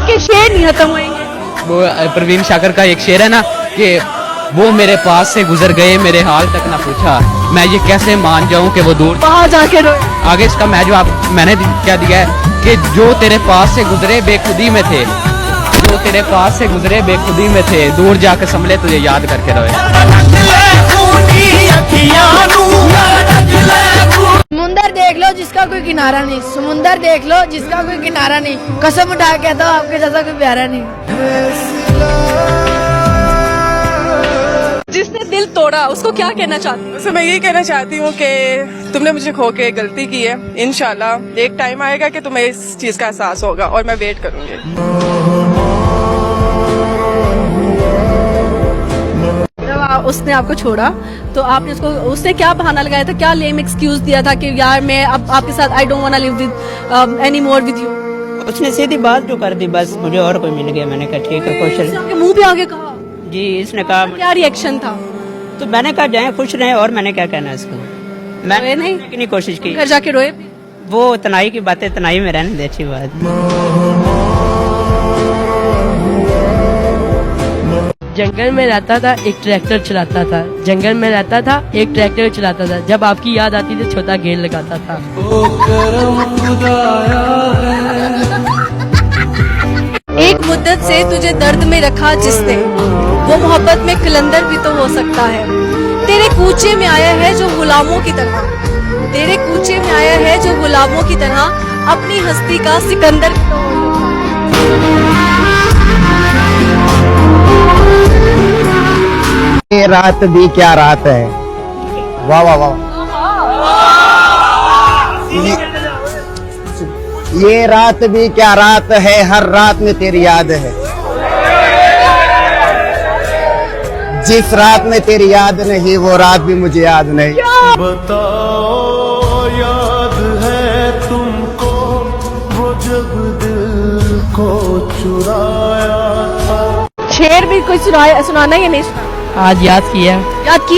के शेर नहीं खत्म होंगे। वो परवीन शाकर का एक शेर है ना कि वो मेरे पास से गुजर गए, मेरे हाल तक ना पूछा, मैं ये कैसे मान जाऊं कि वो दूर। वहां जाके रोए। आगे इसका मैं जवाब मैंने क्या दिया है कि जो तेरे पास से गुजरे बेखुदी में थे, जो तेरे पास से गुजरे बेखुदी में थे, दूर जाकर संभले तुझे याद करके रोए। समुंदर देख लो जिसका कोई किनारा नहीं, समुंदर देख लो जिसका कोई किनारा नहीं, कसम उठा के कहता हूं आपके जैसा कोई प्यारा नहीं। जिसने दिल तोड़ा उसको क्या कहना चाहती हूँ? तो मैं यही कहना चाहती हूँ कि तुमने मुझे खो के गलती की है। इंशाल्लाह एक टाइम आएगा कि तुम्हें इस चीज का एहसास होगा और मैं वेट करूंगी। उसने आपको छोड़ा तो आपने उसने क्या बहाना लगाया था, क्या लेम एक्सक्यूज दिया था कि यार मैं अब आपके साथ I don't want to live with any more with you? उसने सीधी बात जो कर दी, बस मुझे और कोई मिल गया। मैंने कहा ठीक है खुश आपके मुंह पे आगे कहा जी। इसने कहा क्या रिएक्शन था? तो मैंने कहा जाए खुश रहे, और मैंने क्या कहना इसको। मैंने नहीं कितनी कोशिश की, घर जाके रोए? वो तनाई की बातें तनाई में रहने दे, अच्छी बात। जंगल में रहता था, एक ट्रैक्टर चलाता था, जंगल में रहता था, एक ट्रैक्टर चलाता था, जब आपकी याद आती थी छोटा घेर लगाता था। एक मुद्दत से तुझे दर्द में रखा जिसने, वो मोहब्बत में कलंदर भी तो हो सकता है। तेरे कूचे में आया है जो गुलामों की तरह, तेरे कूचे में आया है जो गुलामों की तरह, अपनी हस्ती का सिकंदर भी तो हो सकता है। ये रात भी क्या रात है, वाह वाह वाह। ये रात भी क्या रात है, हर रात में तेरी याद है। जिस रात में तेरी याद नहीं, वो रात भी मुझे याद नहीं। बताओ याद है तुमको वो जब दिल को चुराया था। शेर भी कोई सुनाना या नहीं सुना? आज याद किया। याद किया?